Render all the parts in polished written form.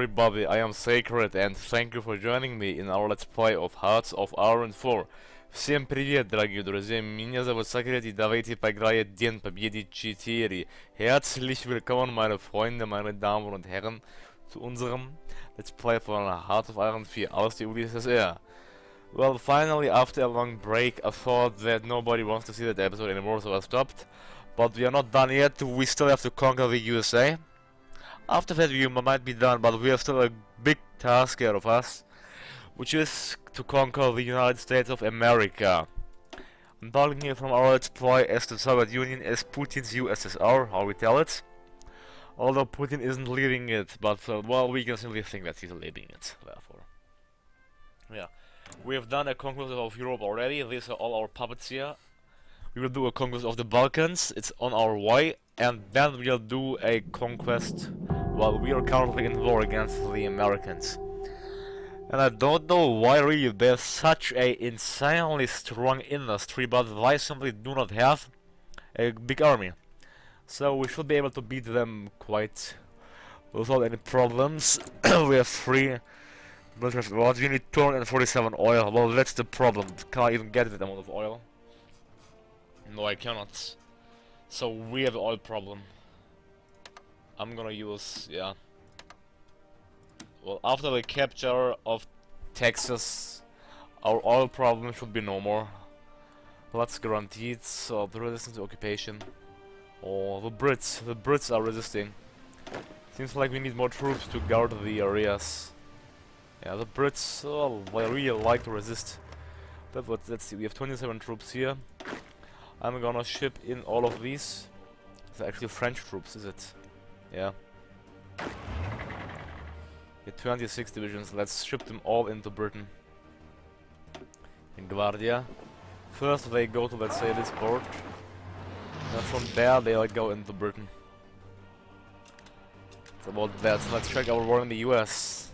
everybody, I am Sacred and thank you for joining me in our Let's Play of Hearts of Iron 4. Всем привет, дорогие друзья, меня зовут Sacred и давайте поиграем День Победы 4. Herzlich willkommen, meine Freunde, meine Damen und Herren, zu unserem Let's Play von Hearts of Iron 4 aus der USSR. Well, finally, after a long break, I thought that nobody wants to see that episode anymore, so I stopped. But we are not done yet, we still have to conquer the USA. After that we might be done, but we have still a big task ahead of us, which is to conquer the United States of America. I'm talking here from our Let's Play as the Soviet Union as Putin's USSR, how we tell it. Although Putin isn't leading it, but well, we can simply think that he's leading it, therefore. Yeah, we have done a conquest of Europe already, these are all our puppets here. We will do a conquest of the Balkans, it's on our way, and then we'll do a conquest while we are currently in war against the Americans. And I don't know why really there's such a insanely strong industry, but I simply do not have a big army. So we should be able to beat them quite without any problems. We have 3 military rods, we need 247 oil, well that's the problem, can't even get that amount of oil. No, I cannot. So we have an oil problem. I'm gonna use, yeah. Well, after the capture of Texas, our oil problem should be no more. That's guaranteed. So the resistance to occupation. Oh, the Brits are resisting. Seems like we need more troops to guard the areas. Yeah, the Brits, oh, they really like to resist. But let's see, we have 27 troops here. I'm gonna ship in all of these. It's actually French troops, is it? Yeah. 26 divisions, let's ship them all into Britain. In Guardia. First they go to, let's say, this port. And from there they'll go into Britain. It's about that, so let's check our war in the US.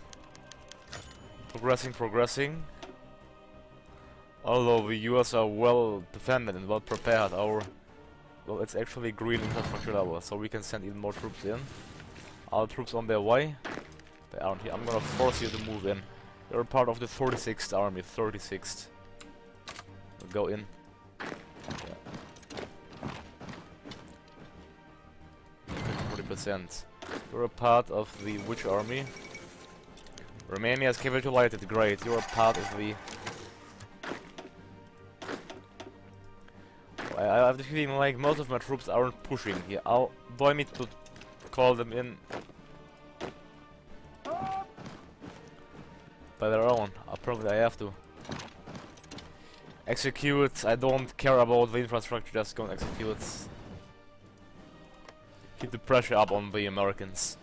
Progressing. Although the US are well defended and well prepared, well, it's actually green infrastructure level, so we can send even more troops in. Our troops on their way. They aren't here. I'm gonna force you to move in. You're part of the 46th army, 36th. We'll go in. Yeah. 40%. You're a part of the which army? Romania has capitulated, great. You're a part of the... I have the feeling like most of my troops aren't pushing here. Do I need to call them in by their own? Apparently I have to. Execute, I don't care about the infrastructure, just go and execute. Keep the pressure up on the Americans.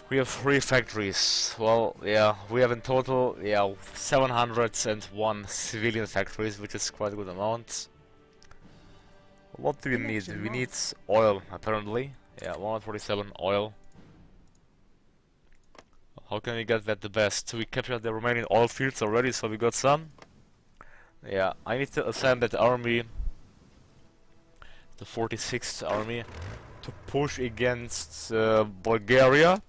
We have 3 factories. Well, yeah, we have in total, yeah, 701 civilian factories, which is quite a good amount. What do we need? We need oil, apparently. Yeah, 147 oil. How can we get that the best? We captured the Romanian oil fields already, so we got some. Yeah, I need to assign that army, the 46th army, to push against Bulgaria.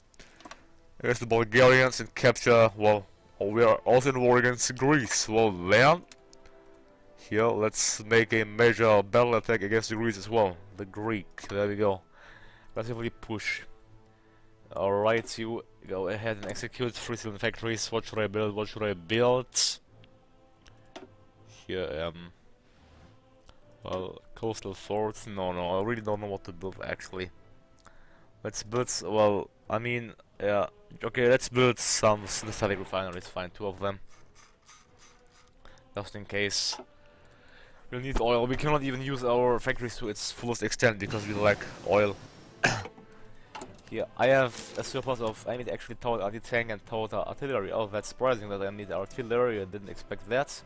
Against the Bulgarians and capture, well, we are also in war against Greece. Well, then, here, let's make a major battle attack against the Greece as well. The Greek, there we go. Massively push. Alright, you go ahead and execute 3 civilian factories. What should I build? What should I build? Here, well, coastal forts. No, I really don't know what to build actually. Let's build, well, I mean, yeah, okay, let's build some synthetic refineries, fine, 2 of them. Just in case. We'll need oil, we cannot even use our factories to its fullest extent because we lack oil. Here, I have a surplus of, I need actually total anti-tank and total artillery. Oh, that's surprising that I need artillery, I didn't expect that.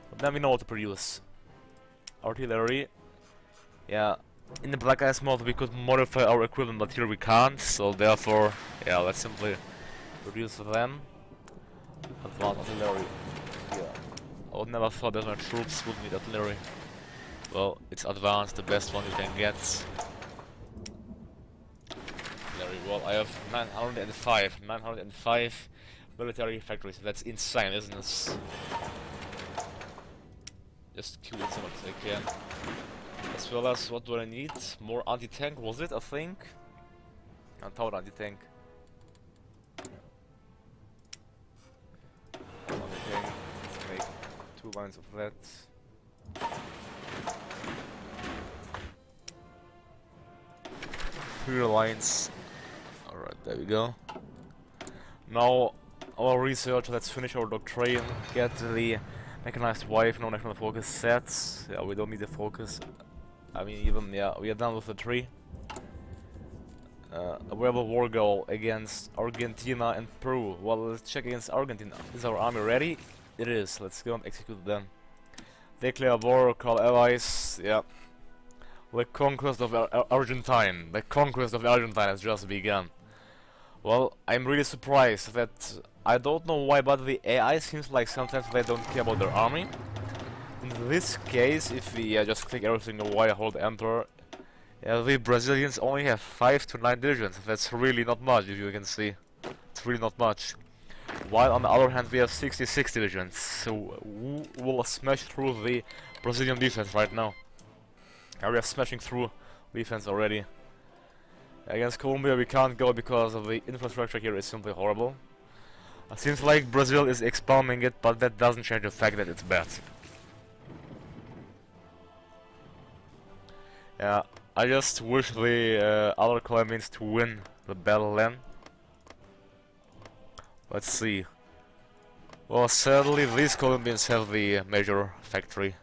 But then we know what to produce. Artillery, yeah. In the Black Ice mode we could modify our equipment, but here we can't, so therefore, yeah, let's simply reduce them. Advanced artillery. Yeah. I would never thought that my troops would need artillery. Well, it's advanced, the best one you can get. Artillery Well, I have 905 military factories. That's insane, isn't it? Just kill it so much as I can. As well as, what do I need? More anti-tank, was it, I think? Anti-tank. Anti-tank, let's make 2 lines of that. 3 lines. Alright, there we go. Now, our research, let's finish our doctrine, get the mechanized wave, no national focus sets. Yeah, we don't need the focus. I mean, even, yeah, we are done with the tree. We have a war goal against Argentina and Peru. Well, let's check against Argentina. Is our army ready? It is. Let's go and execute them. Declare war, call allies. Yeah. The conquest of Argentine. The conquest of Argentine has just begun. Well, I'm really surprised that, I don't know why, but the AI seems like sometimes they don't care about their army. In this case, if we just click everything away, hold enter, the Brazilians only have 5 to 9 divisions. That's really not much, if you can see. It's really not much. While on the other hand, we have 66 divisions. So we'll smash through the Brazilian defense right now. And we are smashing through defense already. Against Colombia we can't go because of the infrastructure here is simply horrible. It seems like Brazil is expanding it, but that doesn't change the fact that it's bad. Yeah, I just wish the other Colombians to win the battle then. Let's see. Well, sadly these Colombians have the major factory.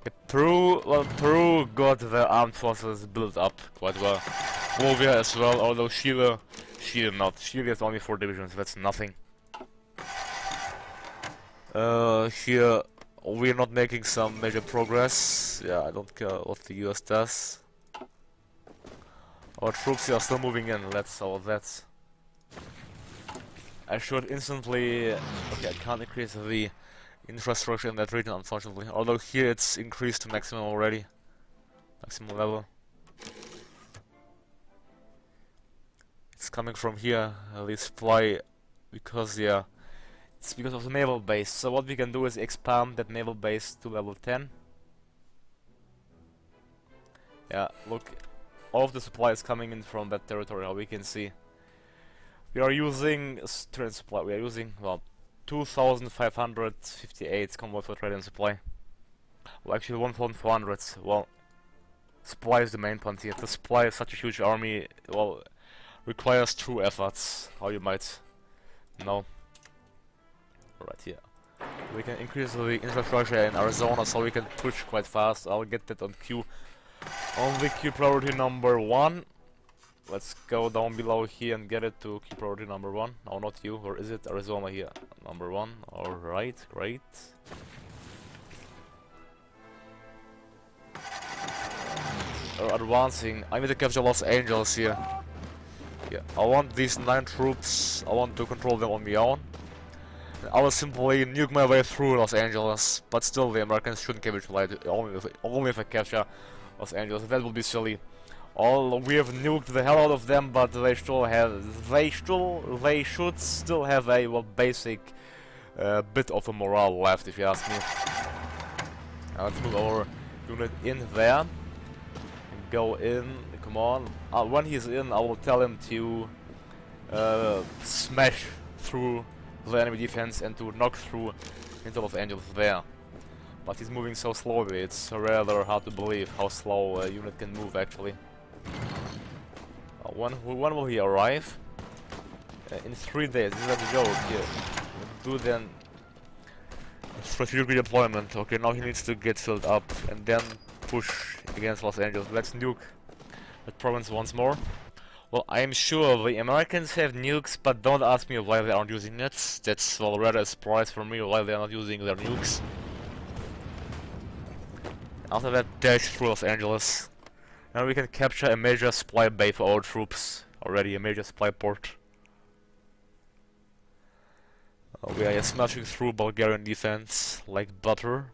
Yeah, Peru got their armed forces built up quite well. Bolivia as well, although Chile not. Chile has only 4 divisions, that's nothing. Here we're not making some major progress. Yeah, I don't care what the US does. Our troops are still moving in, that's all that. I should instantly... Okay, I can't increase the infrastructure in that region, unfortunately. Although here it's increased to maximum already. Maximum level. It's coming from here, this supply, because, yeah, it's because of the naval base. So what we can do is expand that naval base to level 10. Yeah, look, all of the supply is coming in from that territory, how we can see. We are using trade supply, we are using, well, 2,558 convoy for trade and supply. Well, actually 1,400, well, supply is the main point here. The supply is such a huge army, well, requires true efforts, how you might know. Right here. We can increase the infrastructure in Arizona so we can push quite fast. I'll get that on queue. On the queue priority number 1. Let's go down below here and get it to queue priority number 1. No, not you. Or is it Arizona here? Number 1. Alright, great. We're advancing. I need to capture Los Angeles here. Yeah, I want these 9 troops, I want to control them on my own. I will simply nuke my way through Los Angeles, but still the Americans shouldn't capitulate, only if I capture Los Angeles. That would be silly. We have nuked the hell out of them, but they should still have a, well, basic bit of a morale left, if you ask me. Now let's move our unit in there. Go in, come on. When he's in, I will tell him to smash through the enemy defense and to knock through into Los Angeles there. But he's moving so slowly, it's rather hard to believe how slow a unit can move actually. When will he arrive? In 3 days, this is a joke here. Do then strategic redeployment. Okay, now he needs to get filled up and then push against Los Angeles. Let's nuke that province once more. Well, I'm sure the Americans have nukes, but don't ask me why they aren't using it. That's, well, rather a surprise for me why they are not using their nukes. After that, dash through Los Angeles. Now we can capture a major supply bay for our troops. Already a major supply port. We are smashing through Bulgarian defense like butter.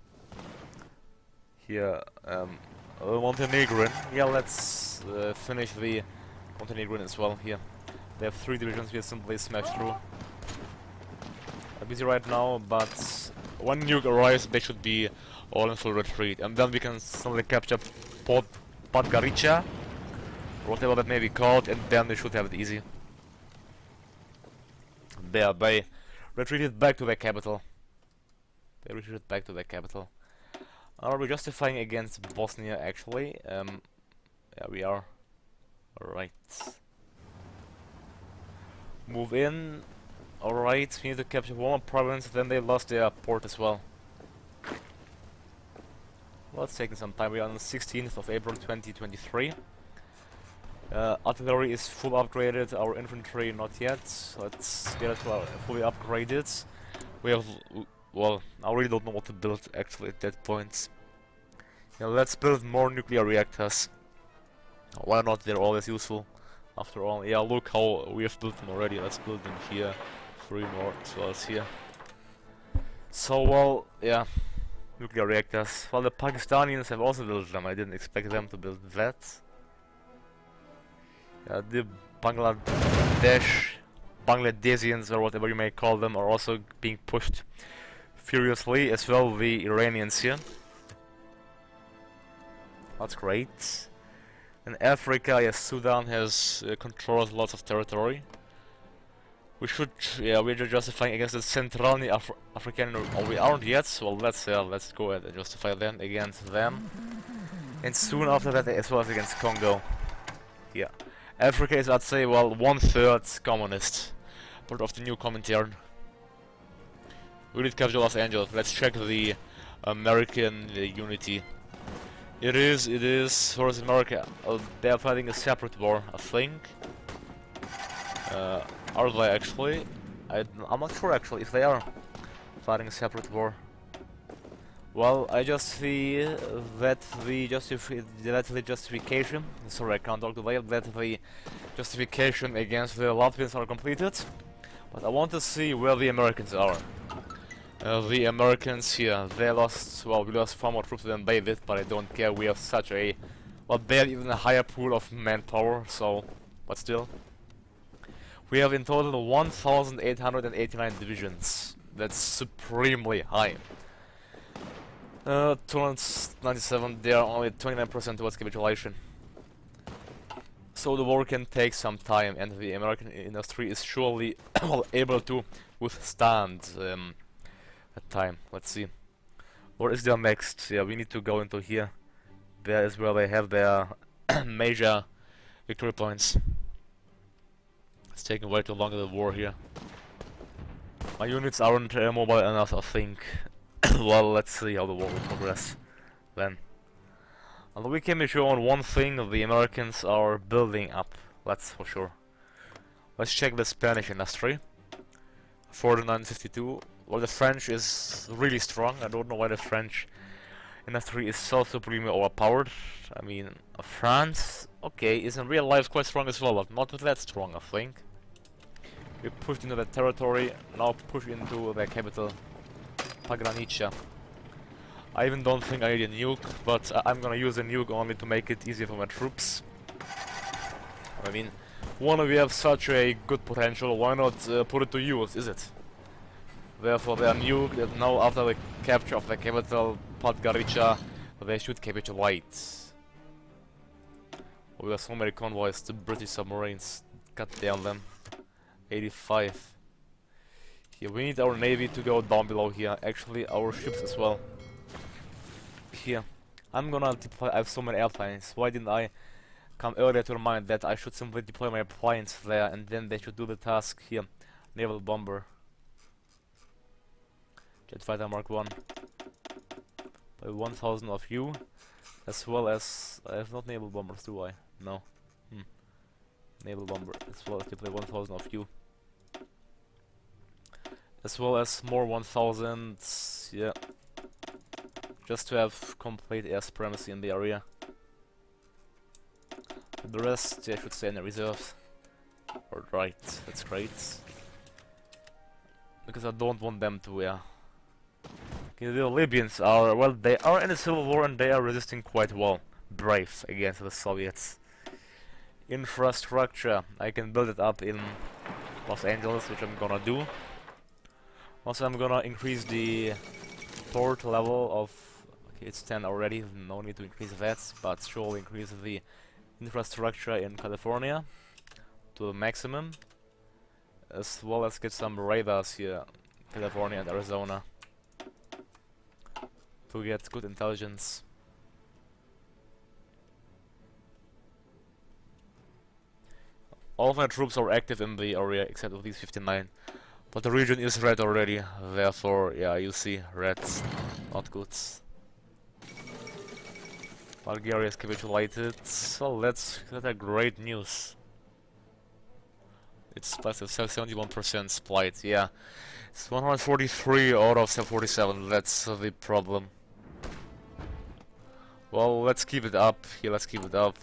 Here, Montenegrin. Yeah, let's finish the Montenegrin as well here. They have 3 divisions we simply smash through. I'm busy right now, but when nuke arrives, they should be all in full retreat, and then we can suddenly capture Port Podgorica, or whatever that may be called, and then we should have it easy. There, they retreated back to their capital. Are we justifying against Bosnia, actually? Yeah, we are. Alright. Move in. Alright, we need to capture one more province, then they lost their port as well. Well, it's taking some time. We are on the 16th of April 2023. Artillery is full upgraded, our infantry not yet. Let's get it fully upgraded. We have, well, I really don't know what to build actually at that point. Yeah, let's build more nuclear reactors. Why not? They're always useful. After all, yeah, look how we have built them already. Let's build them here. 3 more as well as here. So, well, yeah. Nuclear reactors. Well, the Pakistanis have also built them. I didn't expect them to build that. Yeah, the Bangladesians, or whatever you may call them, are also being pushed furiously, as well the Iranians here. That's great. In Africa, yes, Sudan has controls lots of territory. We should, yeah, we're justifying against the Centralny African, or we aren't yet, so let's go ahead and justify them against them. And soon after that, as well as against Congo. Yeah. Africa is, I'd say, well, 1/3 communist. Part of the new Comintern. We did capture Los Angeles. Let's check the American unity. It is, towards America. They are fighting a separate war, I think. Are they actually? I'm not sure actually if they are fighting a separate war. Well, I just see that the justification. Sorry, I can't talk today. That the justification against the Latvians are completed, but I want to see where the Americans are. The Americans here, they lost. Well, we lost far more troops than they did, but I don't care. We have such a, well, they have even a higher pool of manpower. So, but still. We have in total 1,889 divisions. That's supremely high. 297, they are only 29% towards capitulation. So the war can take some time, and the American industry is surely well, able to withstand that time. Let's see. Where is their next? Yeah, we need to go into here. There is where they have their major victory points. It's taking way too long in the war here. My units aren't mobile enough, I think. Well, let's see how the war will progress then. Although we can be sure on one thing, the Americans are building up, that's for sure. Let's check the Spanish industry. 4952. Well, the French is really strong. I don't know why the French industry is so supremely overpowered. I mean, France, okay, is in real life quite strong as well, but not that strong, I think. We pushed into the territory, now push into the capital, Pagranica. I even don't think I need a nuke, but I'm gonna use a nuke only to make it easier for my troops. I mean, when we have such a good potential, why not put it to use, is it? Therefore, they are nuked, and now after the capture of the capital, Podgorica, they should capitulate. Oh, we have so many convoys, the British submarines, cut down them. 85. Here, we need our navy to go down below here. Actually, our ships as well. Here. I'm gonna deploy. I have so many airplanes. Why didn't I come earlier to remind that I should simply deploy my planes there and then they should do the task here. Naval bomber. Jet fighter Mark 1. By 1,000 of you. As well as... I have not naval bombers, do I? No. Naval bomber. As well as deploy 1,000 of you. As well as more 1,000, yeah. Just to have complete air supremacy in the area. The rest, I should stay in the reserve. Alright, that's great. Because I don't want them to, yeah. Okay, the Libyans are, well, they are in a civil war and they are resisting quite well. Brave against the Soviets. infrastructure. I can build it up in Los Angeles, which I'm gonna do. Also, I'm gonna increase the port level of... Okay, it's 10 already, no need to increase that, but surely increase the infrastructure in California to the maximum. As well as get some radars here, California and Arizona, to get good intelligence. All of my troops are active in the area except of these 59. But the region is red already, therefore, yeah, you see, red's not good. Bulgaria is capitulated, so that's a great news. It's plus a 71% split, yeah. It's 143 out of 747, that's the problem. Well, let's keep it up, here, let's keep it up.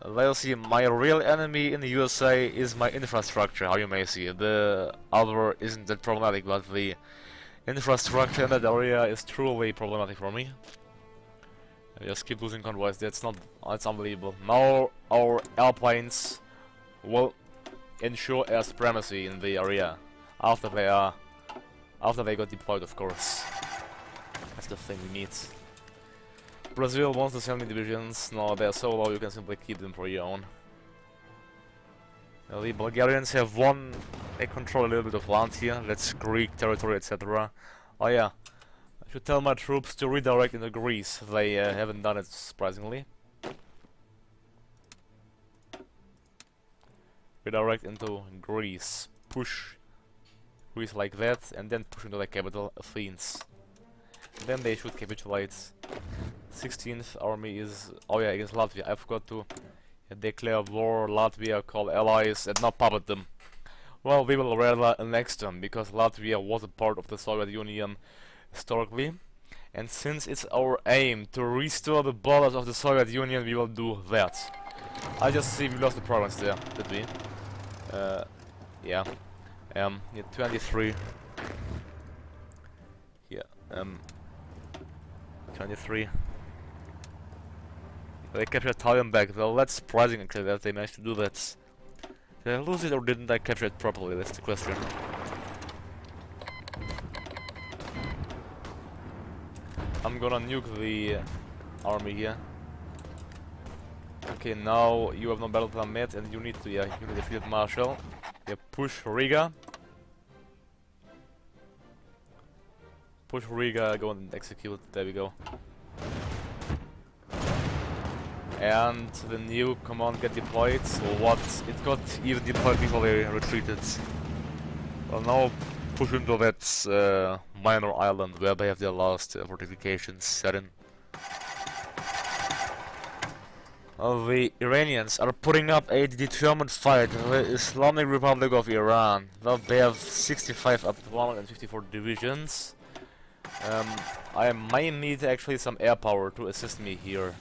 Let's see, my real enemy in the USA is my infrastructure, how you may see. The other isn't that problematic, but the infrastructure in that area is truly problematic for me. I just keep losing convoys, that's unbelievable. Now our airplanes will ensure air supremacy in the area after they got deployed, of course. That's the thing we need. Brazil wants to send me divisions. No, they're so low you can simply keep them for your own. The Bulgarians have won. They control a little bit of land here. That's Greek territory, etc. Oh yeah, I should tell my troops to redirect into Greece. They haven't done it, surprisingly. Redirect into Greece. Push Greece like that, and then push into the capital, Athens. Then they should capitulate. 16th army is... oh yeah, against Latvia. I forgot to declare war. Latvia, call allies, and not puppet them. Well, we will rather annex them, because Latvia was a part of the Soviet Union historically. And since it's our aim to restore the borders of the Soviet Union, we will do that. I just see we lost the province there, did we? Yeah. 23. Yeah, 23. They captured Tallinnberg, though that's surprising actually that they managed to do that. Did I lose it or didn't I capture it properly? That's the question. I'm gonna nuke the army here. Okay, now you have no battle plan yet and you need to, yeah, you need a field marshal. Yeah, push Riga. Push Riga, go and execute, there we go. And the new command get deployed, so what? It got even deployed before they retreated. Well, now push into that minor island where they have their last fortifications set in. The Iranians are putting up a determined fight. The Islamic Republic of Iran. Well, they have 65 up to 154 divisions. I might need actually some air power to assist me here.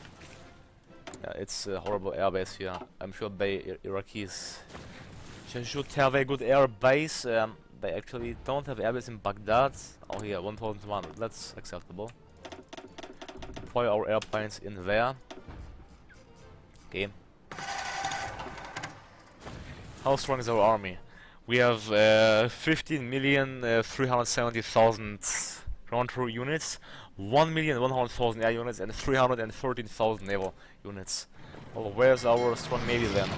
It's a horrible air base here. I'm sure they Iraqis should have a good air base. They actually don't have air base in Baghdad. Oh yeah, 1,100. That's acceptable. Deploy our airplanes in there. Okay. How strong is our army? We have 15,370,000 ground troop units, 1,100,000 air units, and 313,000 naval units. Well, where's our strong navy then?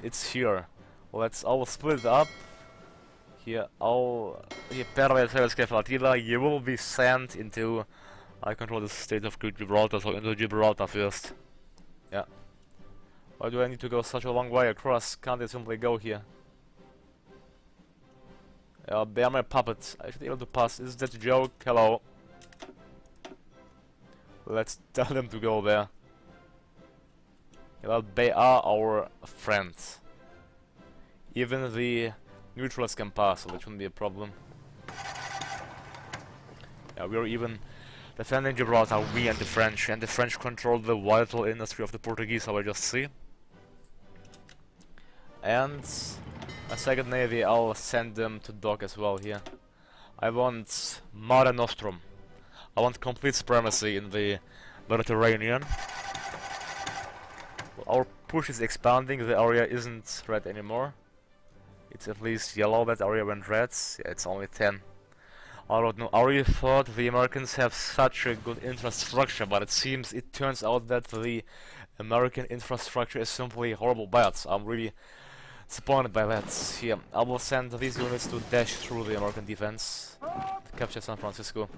It's here. Well, I'll split it up. Here, parallel flotilla, you will be sent into... I control the state of Gibraltar, so into Gibraltar first. Yeah. Why do I need to go such a long way across? Can't I simply go here? They are my puppets. I should be able to pass. Is that a joke? Hello. Let's tell them to go there. Well, they are our friends. Even the neutrals can pass, so that shouldn't be a problem. Yeah, we're even defending Gibraltar, we and the French control the vital industry of the Portuguese, how I just see. And a second navy, I'll send them to dock as well here. I want Mare Nostrum. I want complete supremacy in the Mediterranean. Our push is expanding. The area isn't red anymore. It's at least yellow. That area went red. Yeah, it's only 10. I don't know. I really thought the Americans have such a good infrastructure, but it turns out that the American infrastructure is simply horrible bad. I'm really disappointed by that. Here, I will send these units to dash through the American defense, to capture San Francisco.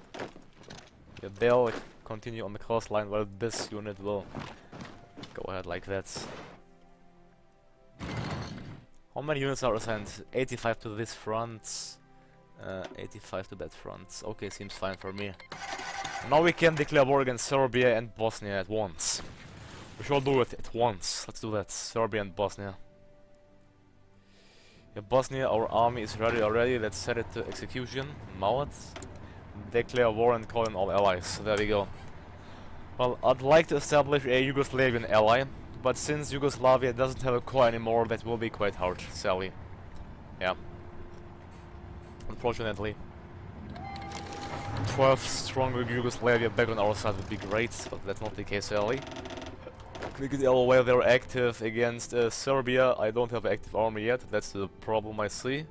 Yeah, they'll continue on the coastline while this unit will go ahead like that. How many units are assigned? 85 to this front, 85 to that front. Okay, seems fine for me. Now we can declare war against Serbia and Bosnia at once. We shall do it at once. Let's do that. Serbia and Bosnia. Yeah, Bosnia, our army is ready already. Let's set it to execution. Mount. Declare war and call in all allies. There we go. Well, I'd like to establish a Yugoslavian ally, but since Yugoslavia doesn't have a core anymore, that will be quite hard, sadly. Yeah. Unfortunately. 12 stronger Yugoslavia back on our side would be great, but that's not the case, sadly. Click it all while they're active against Serbia. I don't have an active army yet, that's the problem I see.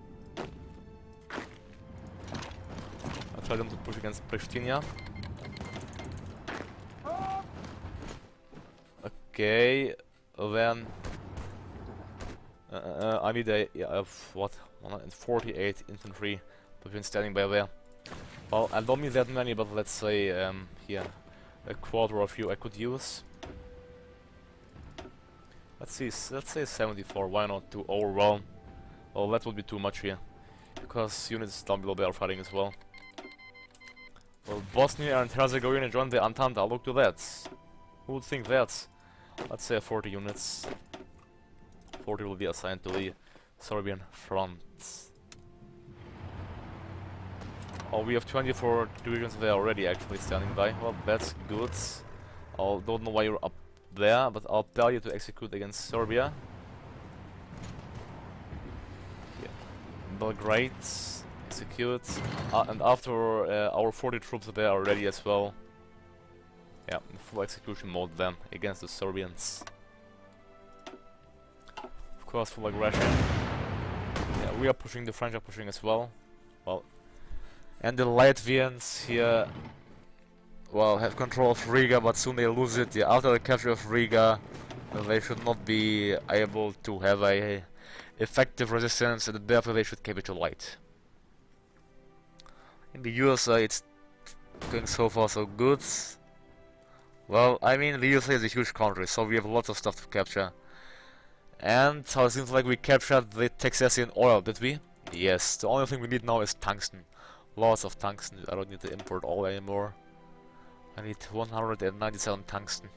I'll try them to push against Pristina. Okay, then I need a what? 148 infantry between standing by there. Well, I don't need that many, but let's say here a quarter of you I could use. Let's say 74. Why not to overwhelm? Well, that would be too much here, because units down below there are fighting as well. Well, Bosnia and Herzegovina joined the Entente. Look to that. Who would think that? Let's say 40 units. 40 will be assigned to the Serbian front. Oh, we have 24 divisions there already actually standing by. Well, that's good. I don't know why you're up there, but I'll tell you to execute against Serbia. Yeah. Belgrade, execute. And after our 40 troops there are ready as well. Yeah, full execution mode then against the Serbians. Of course, full aggression. Yeah, we are pushing, the French are pushing as well. Well, and the Latvians here, well, have control of Riga, but soon they lose it. Yeah, after the capture of Riga, they should not be able to have a effective resistance, and therefore they should capitulate. In the USA, it's going so far so good. Well, I mean, the USA is a huge country, so we have lots of stuff to capture. And it seems like we captured the Texasian oil, did we? Yes, the only thing we need now is tungsten. Lots of tungsten. I don't need to import oil anymore. I need 197 tungsten.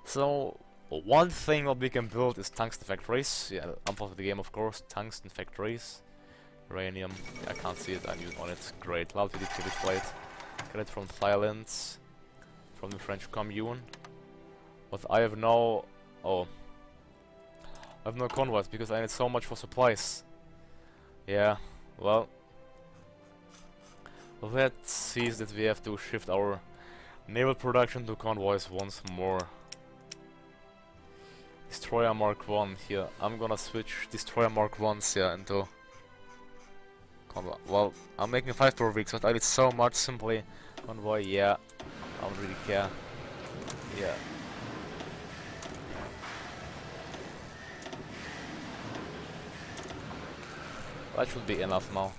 So, one thing that we can build is tungsten factories. Yeah, I'm part of the game, of course. Tungsten factories. Uranium. Yeah, I can't see it. I'm using on it. Great. Loud activity plate. Get it from Thailand. From the French Commune. But I have no... Oh. I have no convoys because I need so much for supplies. Yeah, well... That sees that we have to shift our naval production to convoys once more. Destroyer Mark 1 here. I'm gonna switch Destroyer Mark 1s here into convoy. Well, I'm making 5 per week, but I need so much simply convoy. Yeah, I don't really care. Yeah. That should be enough now.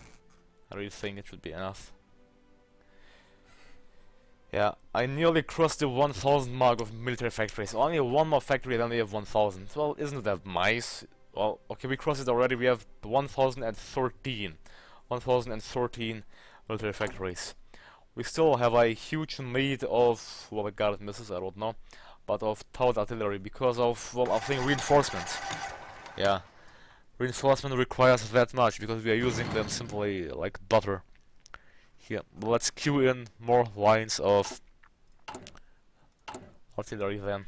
I really think it should be enough. Yeah, I nearly crossed the 1000 mark of military factories. Only one more factory, then we have 1000. Well, isn't that nice? Well, okay, we crossed it already. We have 1013. 1013 military factories. We still have a huge need of, well, guided missiles, I don't know, but of towed artillery because of, well, I think reinforcement. Yeah, reinforcement requires that much because we are using them simply like butter. Here, let's queue in more lines of artillery then.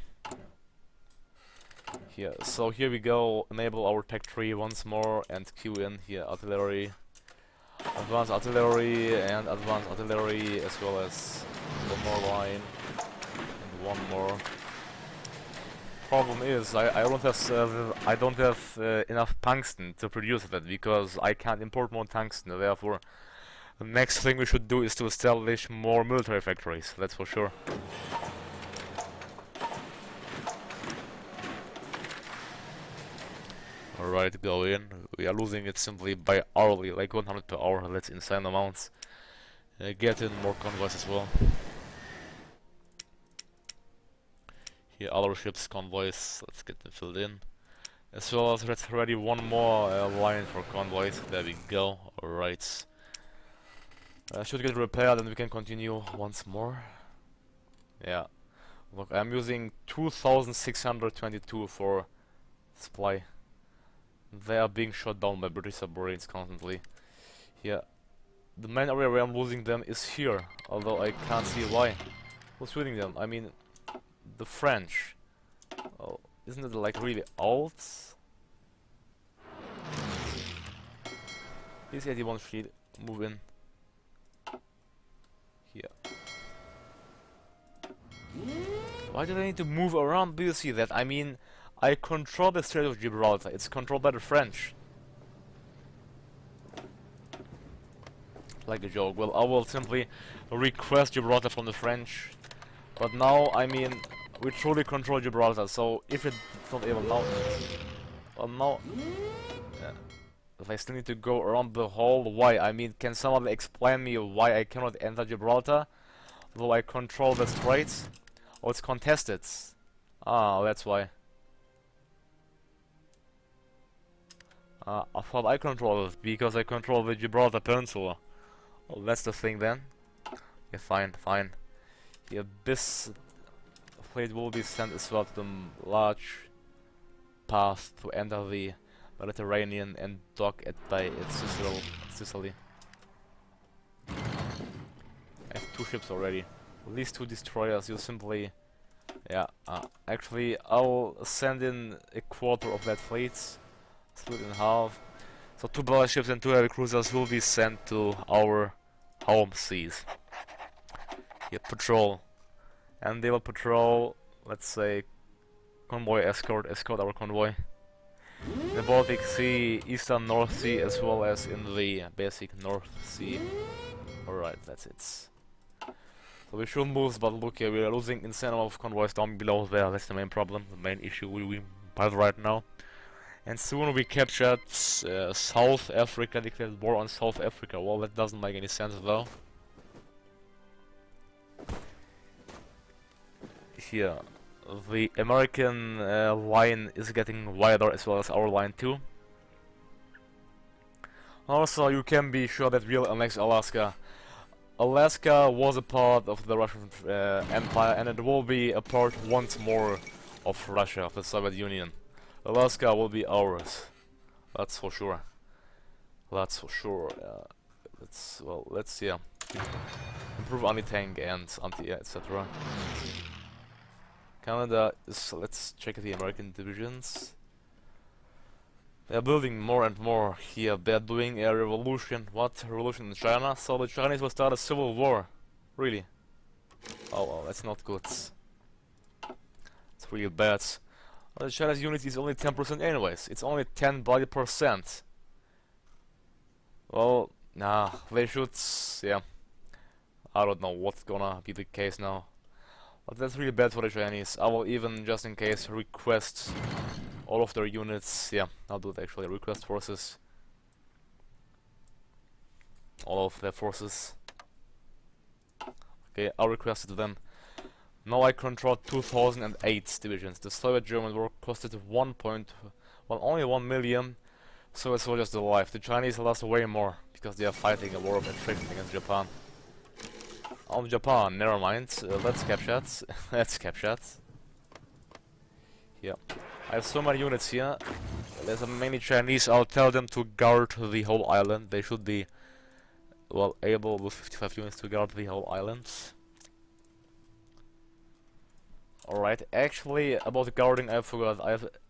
Here, so here we go, enable our tech tree once more and queue in here artillery, advanced artillery and advanced artillery, as well as one more line and one more. problem is I don't have enough tungsten to produce that because I can't import more tungsten. Therefore, the next thing we should do is to establish more military factories. That's for sure. Alright, go in. We are losing it simply by hourly, like 100 per hour. That's insane amounts. Get in more convoys as well. Here, other ships, convoys. Let's get them filled in. As well as let's ready one more line for convoys. There we go. Alright. Should get repaired and we can continue once more. Yeah. Look, I'm using 2622 for supply. They are being shot down by British submarines constantly. Yeah. The main area where I'm losing them is here, although I can't see why. Who's shooting them? I mean, the French. Oh, isn't it like really old? Please 81 fleet, move in. Here. Why do they need to move around? Do you see that? I mean, I control the Strait of Gibraltar. It's controlled by the French. Like a joke. Well, I will simply request Gibraltar from the French. But now, I mean, we truly control Gibraltar. So if it's not able now, well, now, yeah, if I still need to go around the whole, why? I mean, can someone explain me why I cannot enter Gibraltar, though I control the straits? Oh, it's contested. Ah, that's why. I thought I controlled it, because I control the Gibraltar Peninsula. Oh, that's the thing then. Yeah, fine, fine. Yeah, this fleet will be sent as well to the large path to enter the Mediterranean and dock at Sicily. I have 2 ships already. At least 2 destroyers. You simply, yeah. Actually, I'll send in a quarter of that fleet. Split in half. So 2 battleships and 2 heavy cruisers will be sent to our home seas. Yeah, patrol. And they will patrol, let's say, convoy escort our convoy. In the Baltic Sea, Eastern North Sea, as well as in the basic North Sea. Alright, that's it. So we should move, but look here, we are losing insane amount of convoys down below there. That's the main problem, the main issue we have right now. And soon we captured South Africa, declared war on South Africa. Well, that doesn't make any sense though. Here, the American line is getting wider as well as our line too. Also, you can be sure that we'll annex Alaska. Alaska was a part of the Russian Empire, and it will be a part once more of Russia, of the Soviet Union. Alaska will be ours. That's for sure. That's for sure. Let's see. Improve anti-tank and anti-air, etc. Canada is. Let's check the American divisions. They're building more and more here. They're doing a revolution. What revolution in China? So the Chinese will start a civil war. Really? Oh well, that's not good. It's really bad. Well, the Chinese unity is only 10% anyways. It's only 10 bloody percent. Well, nah, they should, yeah. I don't know what's gonna be the case now. But that's really bad for the Chinese. I will even, just in case, request all of their units. Yeah, I'll do it actually. Request forces. All of their forces. Okay, I'll request it to them. Now I control 2008 divisions. The Soviet German war costed only 1 million Soviet soldiers alive. The Chinese lost way more because they are fighting a war of attrition against Japan. On Japan, never mind. Let's capture it. Let's capture it. Yeah, I have so many units here. There's many Chinese. I'll tell them to guard the whole island. They should be, well, able with 55 units to guard the whole island. Alright, actually, about guarding, I forgot.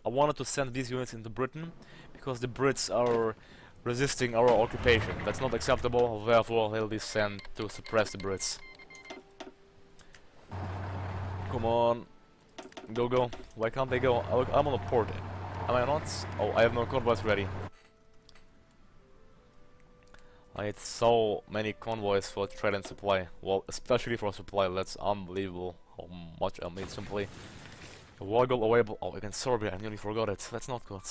I wanted to send these units into Britain because the Brits are resisting our occupation. That's not acceptable, therefore they'll be sent to suppress the Brits. Come on. Go, go. Why can't they go? Look, I'm on the port. Am I not? Oh, I have no convoys ready. I had so many convoys for trade and supply. Well, especially for supply. That's unbelievable how much I made simply. Woggle away. Oh, against Serbia. I nearly forgot it. That's not good.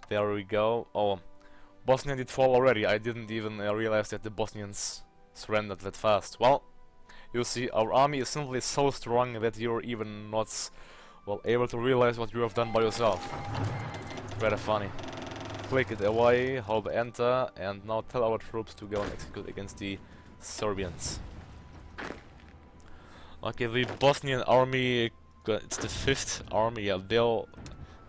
There we go. Oh, Bosnia did fall already. I didn't even realize that the Bosnians surrendered that fast. Well, you see, our army is simply so strong that you're even not, well, able to realize what you have done by yourself. Rather funny. Click it away, hold enter, and now tell our troops to go and execute against the Serbians. Okay, the Bosnian army, it's the 5th army, yeah, they'll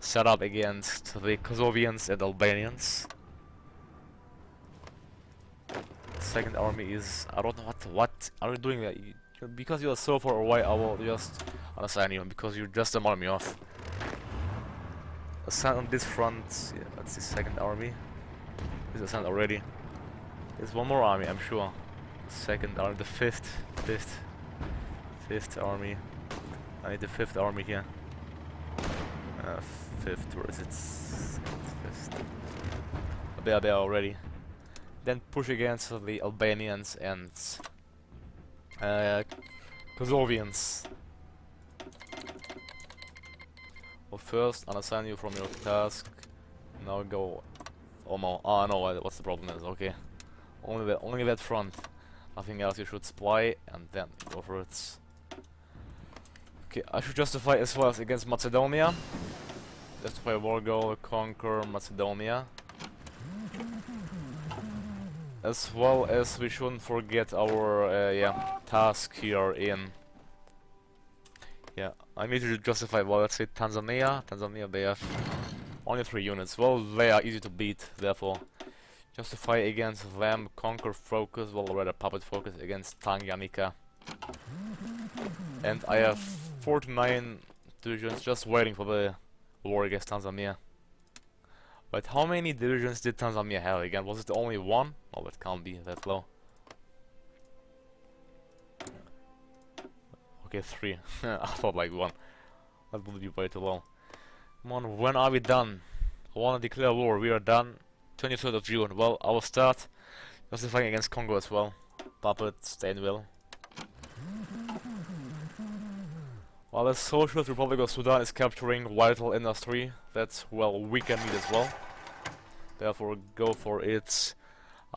set up against the Kosovians and Albanians. Second army is, I don't know what are you doing there? Because you are so far away, I will just unassign you, because you're just an army off. Assign on this front, yeah, that's the second army. Is assigned already. There's one more army, I'm sure. Second army, the fifth army. I need the 5th army here. 5th, where is it? 5th. They are there already. Then push against the Albanians and Kosovians. Well, first unassign you from your task. Now go. Oh no! Ah no! What's the problem is? Okay, only that front. Nothing else. You should supply and then go for it. Okay, I should justify as well as against Macedonia. Justify war goal, conquer Macedonia. As well as we shouldn't forget our yeah, task here in. Yeah, I need to justify. Well, let's say Tanzania. Tanzania, they have only 3 units. Well, they are easy to beat. Therefore, justify against them. Conquer focus. Well, rather puppet focus against Tanganyika. And I have 49 divisions just waiting for the war against Tanzania. But how many divisions did Tanzania have again? Was it only 1? Oh, that can't be that low. Okay, 3. I thought like 1. That would be way too low. Come on, when are we done? I wanna declare war. We are done. 23rd of June. Well, I will start justifying against Congo as well. Puppet, Stainville. While the Socialist Republic of Sudan is capturing vital industry, that's, well, we can need as well. Therefore, go for it.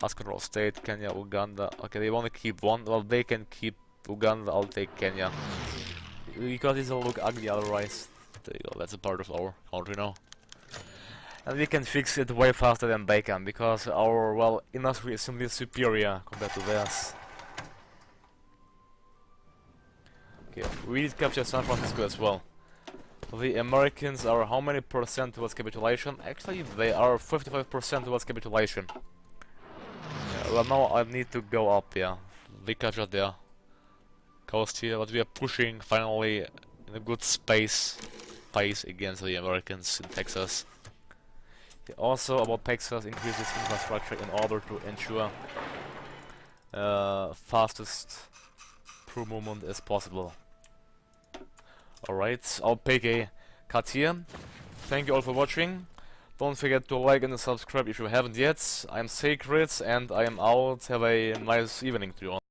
Ask control state, Kenya, Uganda. Okay, they want to keep one. Well, they can keep Uganda, I'll take Kenya. Because it'll look ugly otherwise. There you go, that's a part of our country now. And we can fix it way faster than they can, because our, well, industry is simply superior compared to theirs. Okay, we did capture San Francisco as well. The Americans are how many percent towards capitulation? Actually, they are 55% towards capitulation. Yeah, well, now I need to go up, yeah. We captured their coast here, but we are pushing finally in a good pace against the Americans in Texas. Yeah, also about Texas, increase its infrastructure in order to ensure fastest through movement as possible. Alright, I'll take a cut here. Thank you all for watching. Don't forget to like and subscribe if you haven't yet. I'm Sacred and I am out. Have a nice evening to you all.